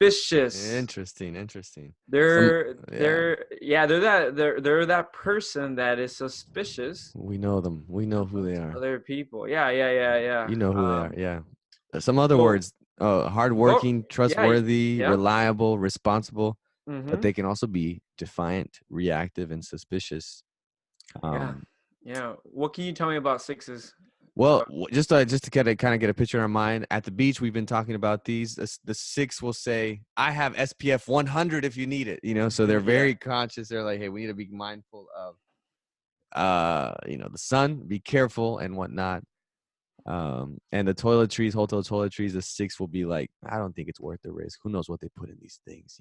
suspicious. Interesting. Some, yeah, They're that person that is suspicious we know them. We know who they to are. other people. Yeah. You know who they are. Yeah. Some other Go words, go. hardworking, Yeah, trustworthy, yeah. reliable, responsible, but Mm-hmm. they can also be defiant, reactive, and suspicious. Yeah, Um, yeah. What can you tell me about sixes? well, just to kind of get a picture in our mind, at the beach, we've been talking about these. The six will say, "I have SPF 100 if you need it." So they're Yeah, very conscious. They're like, "Hey, we need to be mindful of, the sun, be careful and whatnot." And the hotel toiletries, the six will be like, I don't think it's worth the risk. Who knows what they put in these things.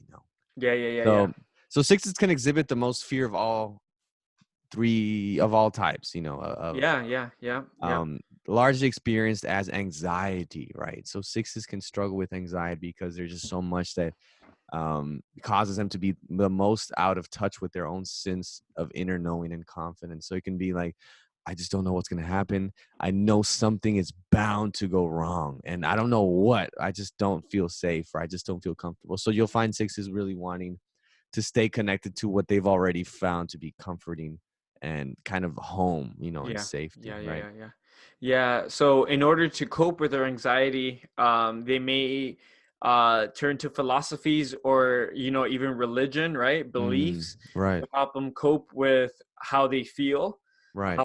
yeah. So sixes can exhibit the most fear of all three of all types, Yeah. largely experienced as anxiety, right? So sixes can struggle with anxiety because there's just so much that causes them to be the most out of touch with their own sense of inner knowing and confidence. So it can be like, I just don't know what's going to happen. I know something is bound to go wrong and I don't know what. I just don't feel safe, or I just don't feel comfortable. So you'll find sixes really wanting to stay connected to what they've already found to be comforting and kind of home, and Yeah, safety, right? yeah. Yeah. So in order to cope with their anxiety, they may turn to philosophies or even religion, right? Beliefs Right, to help them cope with how they feel. right, Uh,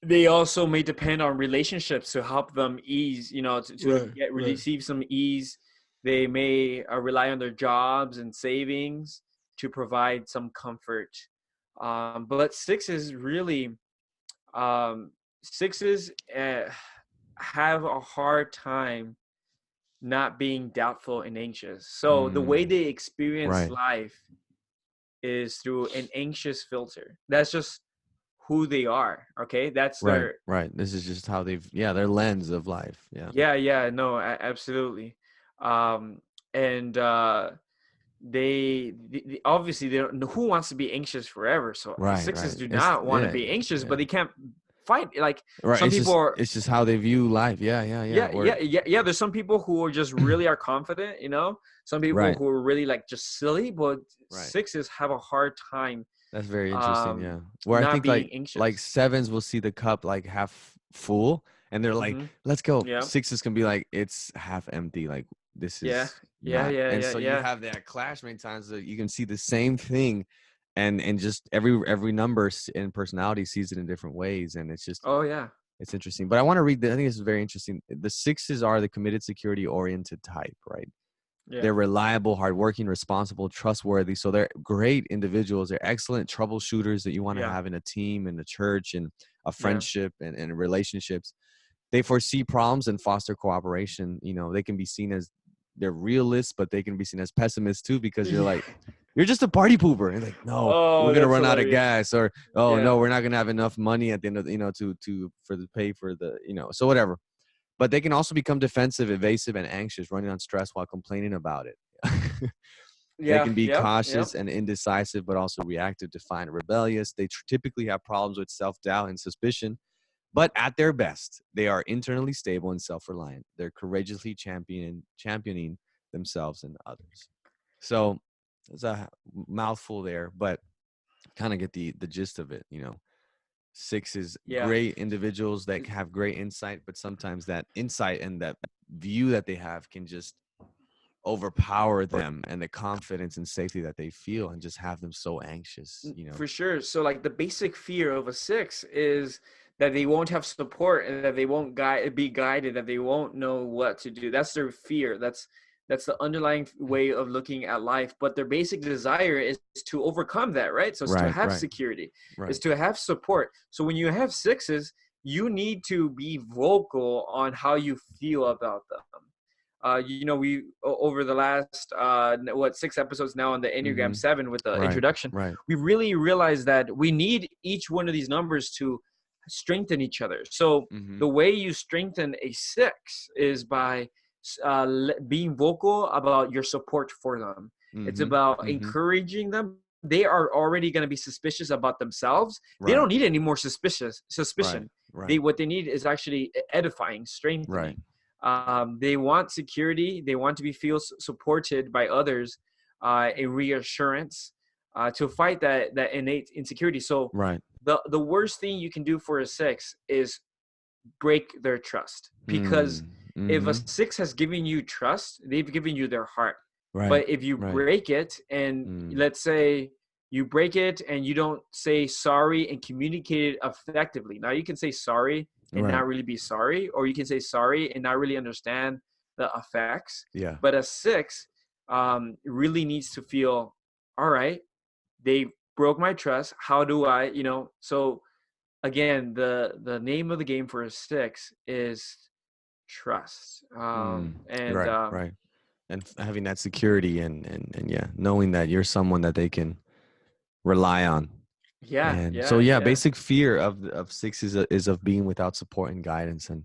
they also may depend on relationships to help them ease, to right. receive some ease. They may rely on their jobs and savings to provide some comfort. But um, sixes have a hard time not being doubtful and anxious. So the way they experience Right, life is through an anxious filter. That's just who they are. Okay, that's right, their right. This is just how their lens of life. Yeah. yeah. No, absolutely. Um, and obviously they don't. Who wants to be anxious forever? So Right, sixes right. do It's not want to yeah, be anxious, but yeah. they can't fight. Like Right. some people are. It's just how they view life. Yeah. Yeah. There's some people who are just really are confident. Some people Right, who are really like just silly, but right. sixes have a hard time That's very interesting. Yeah. Where I not think being like anxious. sevens will see the cup like half full, and they're like, Mm-hmm. "Let's go." Yeah. Sixes can be like, "It's half empty." Like this Yeah. is not. And so you Yeah. have that clash many times that you can see the same thing, and just every number and personality sees it in different ways, and it's just Oh yeah. it's interesting. But I want to read. I think this is very interesting. The sixes are the committed, security-oriented type, right? Yeah. They're reliable, hardworking, responsible, trustworthy. So they're great individuals. They're excellent troubleshooters that you want to Yeah. have in a team, in the church, and a Yeah. friendship and relationships. They foresee problems and foster cooperation. They can be seen as they're realists, but they can be seen as pessimists too, because you're Yeah. like, you're just a party pooper. And like, no, we're Oh, gonna that's run out of hilarious. gas, or oh Yeah. no, we're not gonna have enough money at the end of to for the pay for the so whatever. But they can also become defensive, evasive, and anxious, running on stress while complaining about it. They Yeah. can be Yep. cautious and indecisive, but also reactive, defiant, rebellious. They typically have problems with self-doubt and suspicion, but at their best, they are internally stable and self-reliant. They're courageously championing themselves and others. So there's a mouthful there, but kind of get the gist of it. Six is Yeah. great individuals that have great insight, but sometimes that insight and that view that they have can just overpower them and the confidence and safety that they feel and just have them so anxious. For sure. So like the basic fear of a six is that they won't have support and that they won't be guided, that they won't know what to do. That's their fear. That's the underlying way of looking at life. But their basic desire is to overcome that, right? So it's to Right, have right, security, is right. to have support. So when you have sixes, you need to be vocal on how you feel about them. We over the last 6 episodes now on the Enneagram Mm-hmm. 7 with the Right, introduction, right. we really realized that we need each one of these numbers to strengthen each other. So Mm-hmm. the way you strengthen a six is by being vocal about your support for them. It's Mm-hmm. about Mm-hmm. encouraging them. They are already going to be suspicious about themselves. They Right, don't need any more right, suspicion. right, What they need is actually edifying, right. strengthening. They want security. They want to be feel supported by others, a reassurance, to fight that innate insecurity. So Right. the worst thing you can do for a six is break their trust, because Mm. if a Mm-hmm. six has given you trust, they've given you their heart. Right. But if you Right. break it, and Mm. let's say you break it and you don't say sorry and communicate it effectively, now you can say sorry and Right. not really be sorry, or you can say sorry and not really understand the effects. Yeah. But a six really needs to feel, all right, they broke my trust. How do I, so again, the name of the game for a six is trust. Mm. And Right. Right. And having that security and yeah, knowing that you're someone that they can rely on. yeah, And so yeah, yeah, yeah, basic fear of six is of being without support and guidance, and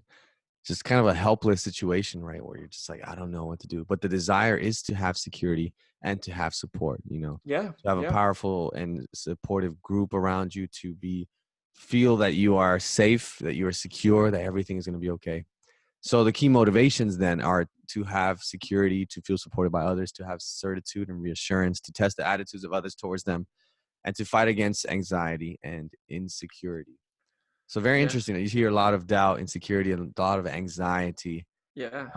just kind of a helpless situation, right? Where you're just like, I don't know what to do. But the desire is to have security and to have support, yeah, to have a yeah, powerful and supportive group around you, to feel that you are safe, that you are secure, that everything is going to be okay. So the key motivations then are to have security, to feel supported by others, to have certitude and reassurance, to test the attitudes of others towards them, and to fight against anxiety and insecurity. So very yeah, interesting that you hear a lot of doubt, insecurity, and a lot of anxiety. yeah,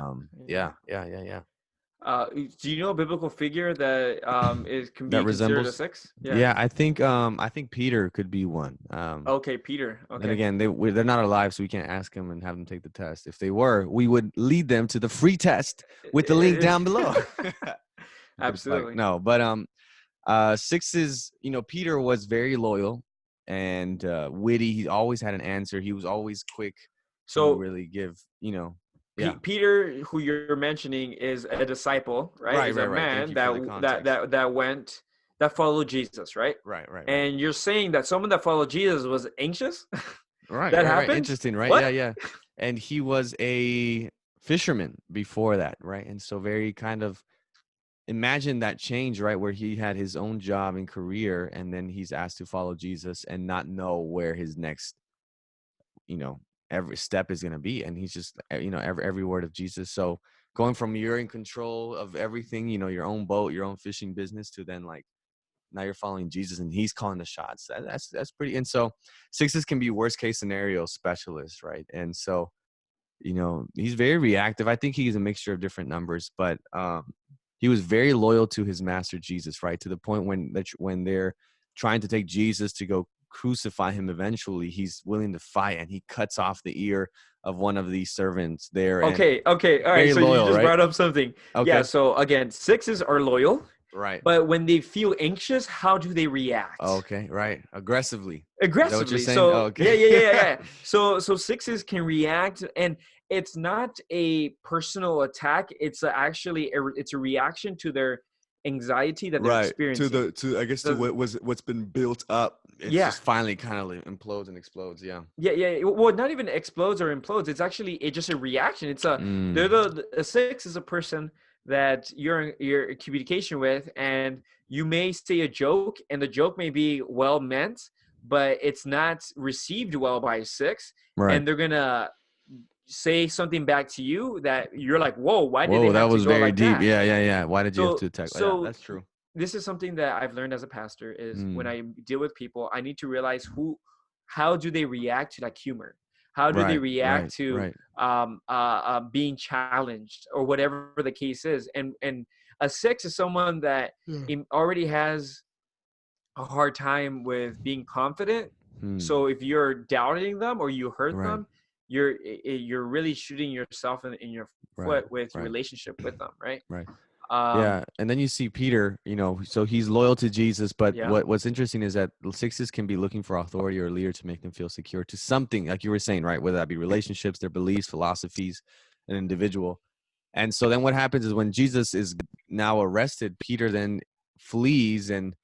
yeah. Yeah. Do you know a biblical figure that is can That be considered a resembles. six? Yeah. Yeah, I think Peter could be one. Okay, Peter. Then Okay. again, they're not alive, so we can't ask them and have them take the test. If they were, we would lead them to the free test with the link down below. Good plug. Absolutely. No, but sixes, Peter was very loyal and witty. He always had an answer. He was always quick to So really give, yeah. Peter, who you're mentioning, is a disciple, right? Right, Is a right, right. Thank man you for the context. that followed Jesus, right? Right, right, right. And you're saying that someone that followed Jesus was anxious? Right, That right, right. happened? Interesting, right? Yeah, What? yeah. And he was a fisherman before that, right? And so very kind of imagine that change, right? Where he had his own job and career, and then he's asked to follow Jesus and not know where his next, you know, every step is going to be. And he's just, every word of Jesus. So going from you're in control of everything, your own boat, your own fishing business, to then like, now you're following Jesus and he's calling the shots. That's pretty. And so sixes can be worst case scenario specialists, right? And so, he's very reactive. I think he's a mixture of different numbers, but he was very loyal to his master Jesus, right? To the point when they're trying to take Jesus to go crucify him eventually, he's willing to fight and he cuts off the ear of one of these servants there, and Okay, okay, all right. very So you loyal, just right? brought up something. Yeah. Okay. So again, sixes are loyal, Right. but when they feel anxious, how do they react? Okay, right. Aggressively. Is that what you're Aggressively. saying? Oh, So okay. yeah. So sixes can react, and it's not a personal attack. It's it's a reaction to their anxiety that they're Right. experiencing. To I guess to The, what's been built up. It's yeah, just finally kind of like implodes and explodes. Yeah. yeah. Well, not even explodes or implodes. It's just a reaction. They're Mm. a six is a person that you're in communication with, and you may say a joke, and the joke may be well meant, but it's not received well by a six, Right. and they're gonna say something back to you that you're like, whoa, why did they Whoa, that have to was go very like deep. that? Yeah. Why did you have So to attack? Yeah, so that's true. this is something that I've learned as a pastor is when Mm. I deal with people, I need to realize how do they react to like humor? How do they Right. react to Right. being challenged or whatever the case is? And a six is someone that Yeah. already has a hard time with being confident. Hmm. So if you're doubting them or you hurt Right. them, you're really shooting yourself in your Right. foot with your Right. relationship with them, right? Right. Um, Yeah, and then you see Peter, so he's loyal to Jesus, but yeah. what's interesting is that sixes can be looking for authority or a leader to make them feel secure to something, like you were saying, right? Whether that be relationships, their beliefs, philosophies, an individual. And so then what happens is when Jesus is now arrested, Peter then flees and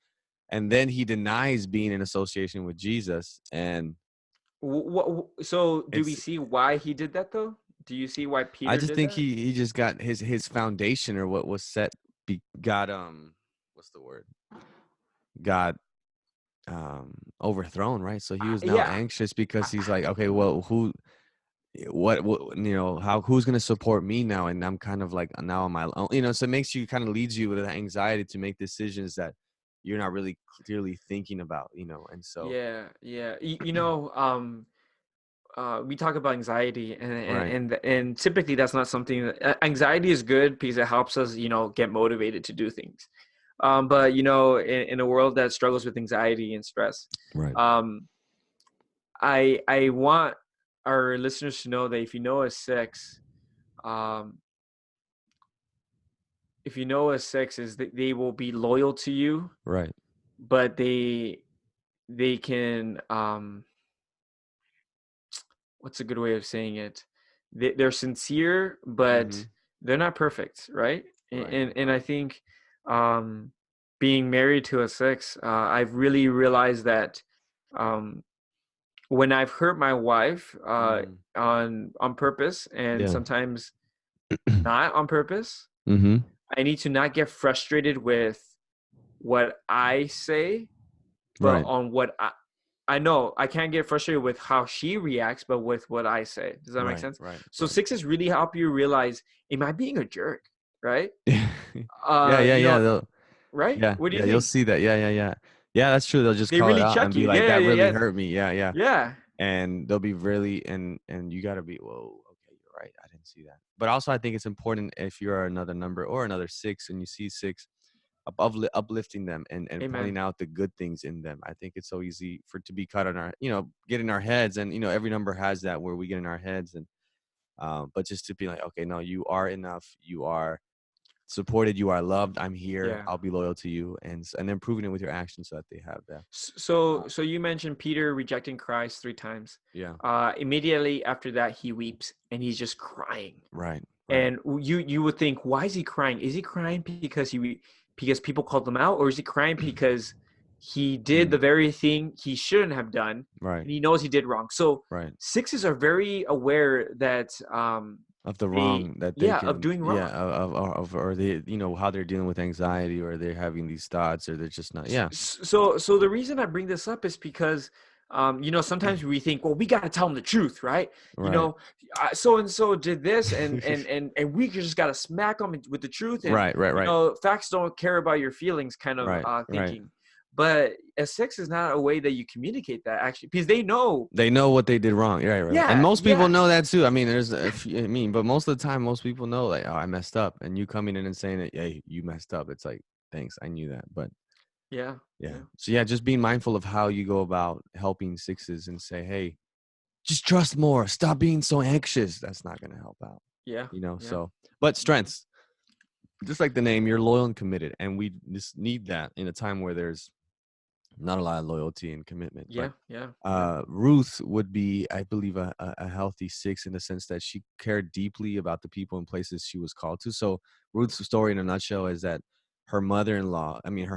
then he denies being in association with Jesus. And So do we it's see why he did that though? Do you see why I Peter just did think that? he just got his foundation, or what was set got what's the word? Got overthrown, right? So he was now Yeah, anxious because he's I- like, okay, well, who? what who's going to support me now, and I'm kind of like now on my own, so it makes you kind of leads you with anxiety to make decisions that you're not really clearly thinking about, and so Yeah. We talk about anxiety, and right, and typically that's not something that anxiety is good because it helps us, get motivated to do things. But in a world that struggles with anxiety and stress, right, um, I want our listeners to know that um, if you know a six is that they will be loyal to you, right. but they can what's a good way of saying it? They're sincere, Mm-hmm. but they're not perfect, right? And Right, and, and I right. think um, being married to a six, I've really realized that um, when I've hurt my wife Mm. on purpose, and Yeah. sometimes not on purpose, Mm-hmm. I need to not get frustrated with what I say, but Right, on what I know. I can't get frustrated with how she reacts, but with what I say. Does that make right, sense? right, So right. sixes really help you realize, am I being a jerk? Right? Yeah, Uh, yeah, you yeah. know, right? Yeah, What do you yeah, you'll think? see that. Yeah, yeah, yeah. Yeah, that's true. They'll just They call it really out and check you. be like, Yeah, "That yeah, really yeah. hurt me." Yeah, yeah. Yeah. And they'll be really and you gotta be, whoa, okay, you're right. I didn't see that. But also I think it's important if you're another number or another six and you see six uplifting them and Amen. pointing out the good things in them. I think it's so easy for to be caught on our, get in our heads, and every number has that where we get in our heads, and but just to be like, okay, no, you are enough. You are supported, you are loved, I'm here, Yeah. I'll be loyal to you, and then proving it with your actions so that they have that. So you mentioned Peter rejecting Christ 3 times. Yeah, Immediately after that, he weeps and he's just crying. right, right. And you would think, why is he crying? Is he crying because people called him out, or is he crying because he did Mm, the very thing he shouldn't have done, right, and he knows he did wrong? So right. sixes are very aware that Of the they wrong that they yeah of can, doing yeah, wrong. of or they, how they're dealing with anxiety, or they're having these thoughts, or they're just not. Yeah, So the reason I bring this up is because sometimes we think, well, we got to tell them the truth, right? You right, know, so and so did this, and we just got to smack them with the truth, and right, right, right, facts don't care about your feelings, kind of right, right. thinking. But a six is not a way that you communicate that, actually, because they know. They know what they did wrong. Right, right, right. And Yeah, most people yeah, know that too. I mean, but most of the time, most people know, like, oh, I messed up, and you coming in and saying that, hey, you messed up. It's like, thanks, I knew that, but yeah, yeah. yeah, So yeah, just being mindful of how you go about helping sixes and say, hey, just trust more. Stop being so anxious. That's not going to help out, yeah, yeah. So, but Hmm. strengths, just like the name, you're loyal and committed. And we just need that in a time where there's not a lot of loyalty and commitment. But Yeah, yeah, yeah. Ruth would be, I believe, a healthy six in the sense that she cared deeply about the people and places she was called to. So Ruth's story in a nutshell is that her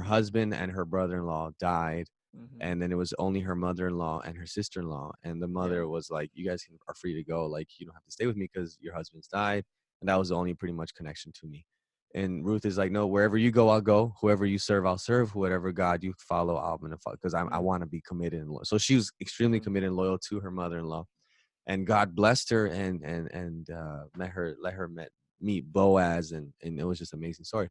husband and her brother-in-law died, Hmm. and then it was only her mother-in-law and her sister-in-law, and the Yeah. mother was like, you guys are free to go, like, you don't have to stay with me because your husband's died, and that was the only pretty much connection to me. And Ruth is like, no, wherever you go, I'll go. Whoever you serve, I'll serve. Whatever God you follow, I'm gonna follow, because I Mm-hmm. want to be committed and loyal. So she was extremely committed and loyal to her mother-in-law, and God blessed her and let her meet Boaz, and it was just an amazing story.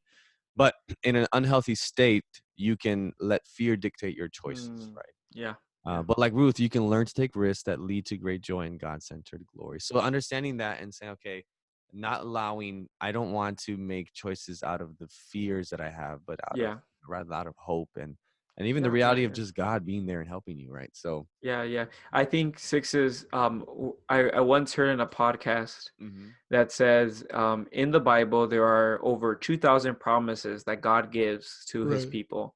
But in an unhealthy state, you can let fear dictate your choices, Mm. right? Yeah, yeah, But like Ruth, you can learn to take risks that lead to great joy and God-centered glory. So understanding that and saying, okay, not allowing, I don't want to make choices out of the fears that I have, but yeah, rather out of hope and even the yeah, yeah, reality of yeah. just God being there and helping you, right? So, Yeah, yeah. I think sixes. I once heard in a podcast mm-hmm. that says in the Bible there are over 2,000 promises that God gives to His Right. people.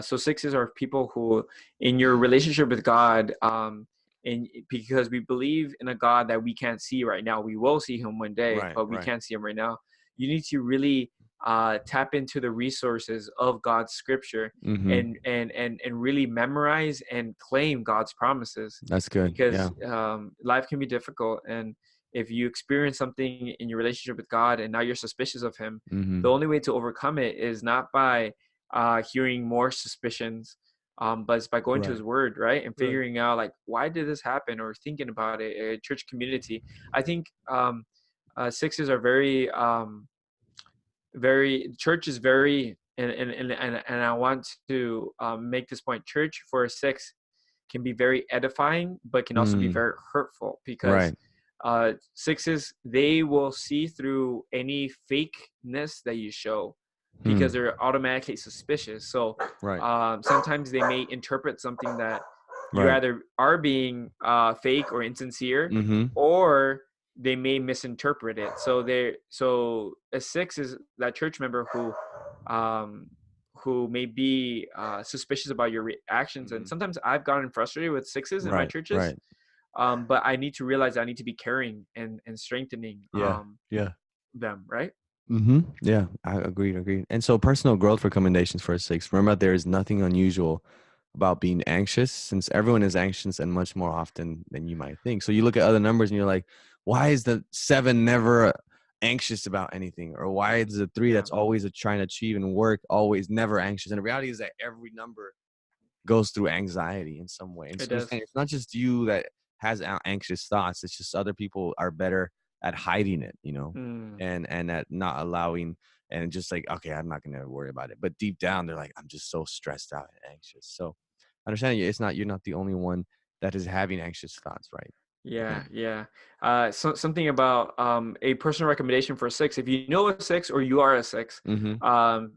So sixes are people who, in your relationship with God, and because we believe in a God that we can't see right now, we will see Him one day, Right, but we right. can't see Him right now. You need to really tap into the resources of God's Scripture, Mm-hmm. and really memorize and claim God's promises, That's good. because Yeah. life can be difficult, and if you experience something in your relationship with God and now you're suspicious of Him, Mm-hmm. the only way to overcome it is not by hearing more suspicions, but it's by going to Right. his word, right, and Right. figuring out like why did this happen, or thinking about it. Church community. I think sixes are very very church is very and I want to make this point. Church for a six can be very edifying, but can also be Mm. very hurtful, because Right. sixes, they will see through any fakeness that you show, because Hmm. they're automatically suspicious. So Right. sometimes they may interpret something that you Right. either are being fake or insincere, Mm-hmm. or they may misinterpret it. So a six is that church member um, who may be suspicious about your reactions. And Mm-hmm. sometimes I've gotten frustrated with sixes in my Right. churches, Right. but I need to realize I need to be caring and strengthening Yeah. Yeah. them, right? Mm-hmm. Yeah. I agreed. Agreed. And so, personal growth recommendations for a six. Remember, there is nothing unusual about being anxious, since everyone is anxious and much more often than you might think. So you look at other numbers and you're like, why is the seven never anxious about anything? Or why is the three Yeah, that's always trying to achieve and work always never anxious? And the reality is that every number goes through anxiety in some way. And it so does. understand it's not just you that has anxious thoughts. It's just other people are better at hiding it, Mm, and at not allowing, and just like, okay, I'm not going to worry about it. But deep down, they're like, I'm just so stressed out and anxious. So understand you're not the only one that is having anxious thoughts, right? yeah, And yeah. So something about a personal recommendation for a six. If you know a six or you are a six, mm-hmm. um,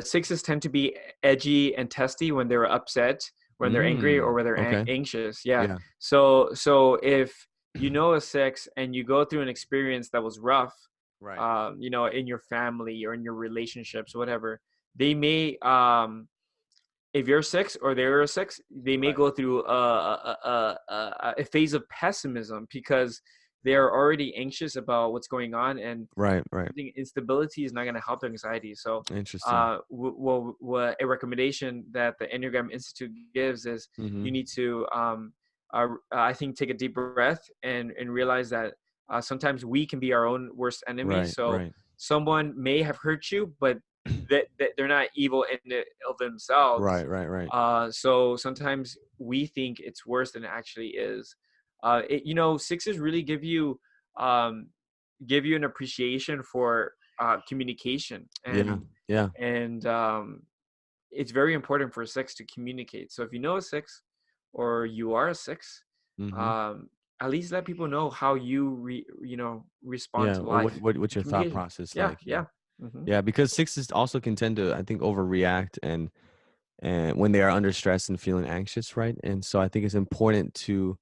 sixes tend to be edgy and testy when they're upset, when they're angry, or when they're Okay. anxious. Yeah. Yeah. So if you know a six and you go through an experience that was rough, Right. in your family or in your relationships, whatever, they may if you're a six or they're a six, they may Right. go through a phase of pessimism, because they're already anxious about what's going on, and Right. Right. I think instability is not going to help their anxiety. So, Interesting. what a recommendation that the Enneagram Institute gives is Mm-hmm. you need to, I think, take a deep breath and realize that sometimes we can be our own worst enemy. Right. So, Right. someone may have hurt you, but that they're not evil in it of themselves. Right. Right. Right. So sometimes we think it's worse than it actually is. Sixes really um, give you an appreciation for communication, Yeah. and Yeah. and it's very important for a six to communicate. So if you know a six or you are a six, Mm-hmm. um, at least let people know how you respond Yeah. to Or life. what's your thought Communication. process Yeah, like? Yeah. yeah. Hmm. Yeah, because sixes also can tend to, I think, overreact and when they are under stress and feeling anxious, right? And so I think it's important to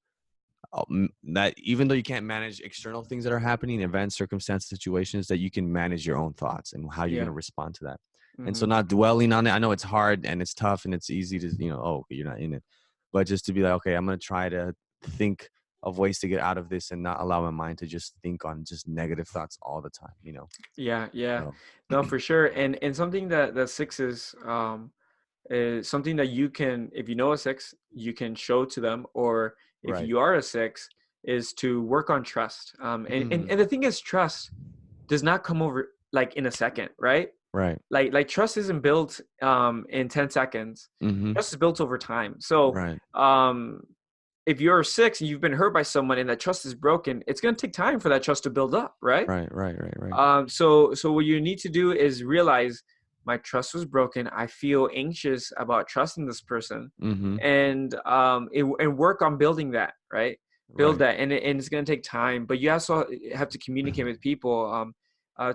that even though you can't manage external things that are happening, events, circumstances, situations, that you can manage your own thoughts and how you're going Yeah. to respond to that. And so Hmm. not dwelling on it. I know it's hard and it's tough and it's easy to, oh, you're not in it, but just to be like, okay, I'm going to try to think of ways to get out of this and not allow my mind to just think on just negative thoughts all the time. Yeah, yeah. So No, for sure. And something that six is something that you can, if you know a six, you can show to them, or if right. you are a six, is to work on trust. Mm, And the thing is, trust does not come over like in a second, right? right. Like trust isn't built in 10 seconds. Mm-hmm. Trust is built over time. So Right. if you're a six and you've been hurt by someone and that trust is broken, it's going to take time for that trust to build up, right? Right. Right. Right. Right. So what you need to do is realize my trust was broken. I feel anxious about trusting this person, Mm-hmm. and work on building that, right? Build Right. that, and it's gonna take time. But you also have to communicate with people.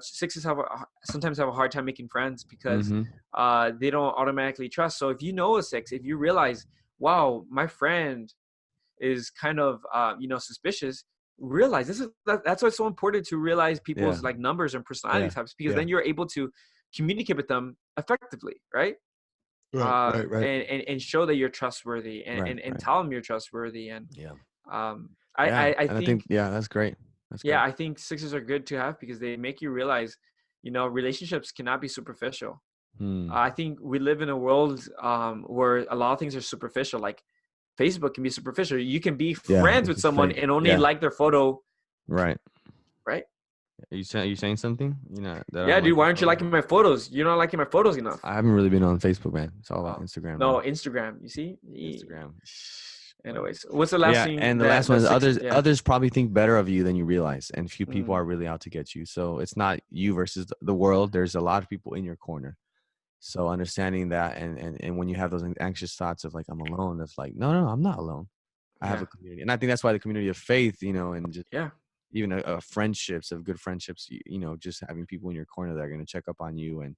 Sixes sometimes have a hard time making friends, because Mm-hmm. they don't automatically trust. So if you know a six, if you realize, wow, my friend is kind of suspicious, realize that's why it's so important to realize Yeah. people's like numbers and personality Yeah. types, because Yeah. then you're able to communicate with them effectively, right? Right. Right. Right. And show that you're trustworthy, and, Right. and and Right. tell them you're trustworthy. And Yeah. um Yeah. I And I think, think, yeah, that's great. That's yeah, great. I think sixes are good to have, because they make you realize, relationships cannot be superficial. Hmm. I think we live in a world where a lot of things are superficial. Like Facebook can be superficial. You can be Yeah. friends It's with just someone fake. and only Yeah. like their photo, Right. right? Are you saying something? You know that I Yeah, don't dude. like Why your aren't you photos? liking my photos? You're not liking my photos enough. I haven't really been on Facebook, man. It's all about Oh, Instagram no, now. Instagram. You see? Instagram. But Anyways, what's the last yeah, thing and the that last the one is six? Yeah. others probably think better of you than you realize, and few people Mm, are really out to get you. So it's not you versus the world. There's a lot of people in your corner. So understanding that, and when you have those anxious thoughts of like I'm alone, that's like no, I'm not alone. I have yeah. a community, and I think that's why the community of faith, and just Yeah. even friendships of good friendships, just having people in your corner that are going to check up on you and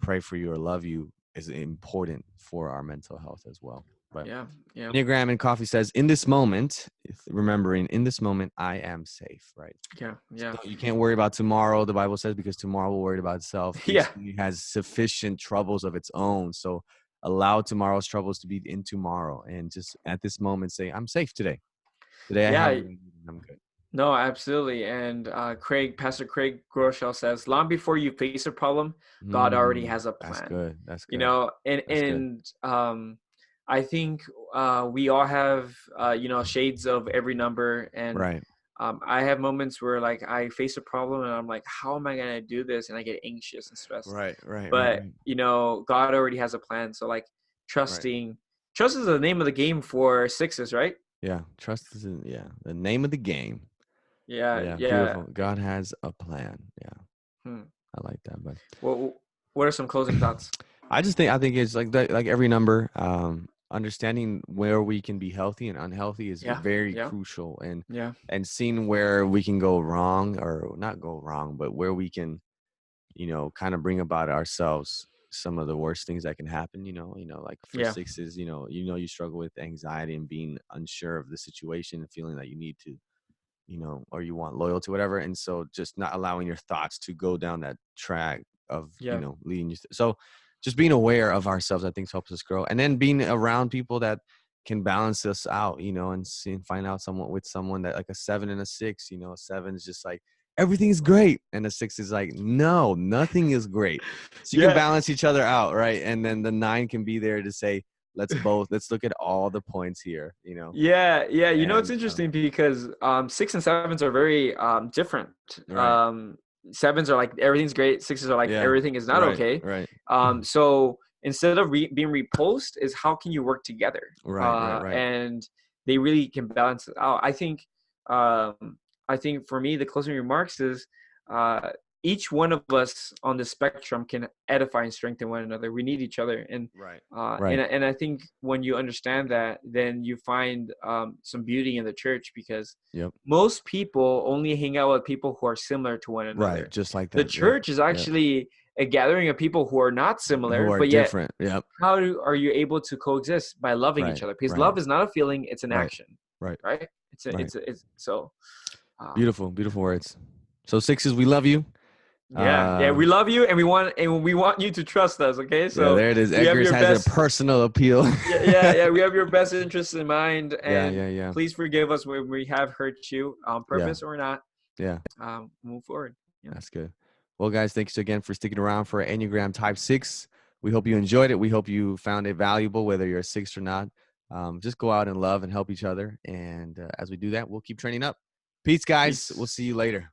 pray for you or love you is important for our mental health as well. But Yeah. Yeah. Enneagram and Coffee says, in this moment, remembering in this moment, I am safe, right? Yeah. Yeah. So you can't worry about tomorrow, the Bible says, because tomorrow will worry about itself. Yeah. Each day has sufficient troubles of its own. So allow tomorrow's troubles to be in tomorrow. And just at this moment, say, I'm safe today. Today I have Yeah. what I need and I'm good. No, absolutely. And Pastor Craig Groeschel says, long before you face a problem, God already has a That's plan. good. That's You good. know, and That's good. I think we all have shades of every number, and Right. I have moments where like I face a problem and I'm like, how am I gonna do this? And I get anxious and stressed. Right. Right. Right. But Right. God already has a plan. So like Right. trust is the name of the game for sixes, right? Yeah. Trust is the name of the game. Yeah, Yeah. yeah. Beautiful. God has a plan. Yeah. Hmm. I like that. But What are some closing thoughts? I think it's like that, like every number, understanding where we can be healthy and unhealthy is Yeah, very yeah, crucial, yeah, and seeing where we can go wrong or not go wrong, but where we can, kind of bring about ourselves some of the worst things that can happen, like for yeah, sixes, you struggle with anxiety and being unsure of the situation and feeling that you need to, or you want loyalty, whatever. And so just not allowing your thoughts to go down that track of, yeah, leading you. So just being aware of ourselves, I think helps us grow. And then being around people that can balance us out, and find out someone that like a 7 and a 6, a 7 is just like, everything's great. And a 6 is like, no, nothing is great. So you can yeah. balance each other out. Right. And then the 9 can be there to say, let's look at all the points here, Yeah, yeah. It's and, interesting because six and sevens are very different. right. Sevens are like everything's great. Sixes are like Yeah. everything is not Right. okay. Right. So instead of being repulsed, is how can you work together? Right. Right. Right. And they really can balance it out. I think for me, the closing remarks is uh, each one of us on the spectrum can edify and strengthen one another. We need each other, and Right. and I think when you understand that, then you find some beauty in the church, because Yep. most people only hang out with people who are similar to one Right. another. Just like The that. Yep. church is Yep. actually a gathering of people who are not Who similar, are but yet different. Yep. are you able to coexist? By loving Right. each other, because Right. love is not a feeling, it's an Right. action, Right. right? Right. It's so Beautiful. Beautiful words. So sixes, we love you. yeah, we love you, and we want you to trust us, okay? Yeah, So there it is. we have Edgar's your has a best. personal appeal. Yeah, we have your best interests in mind, Yeah. and Yeah. Yeah. please forgive us when we have hurt you on Yeah. purpose or not. Yeah. Move forward. Yeah. That's good. Well, guys, thanks again for sticking around for Enneagram Type 6. We hope you enjoyed it. We hope you found it valuable, whether you're a 6 or not. Just go out and love and help each other. And as we do that, we'll keep training up. Peace, guys. We'll Peace. see you later.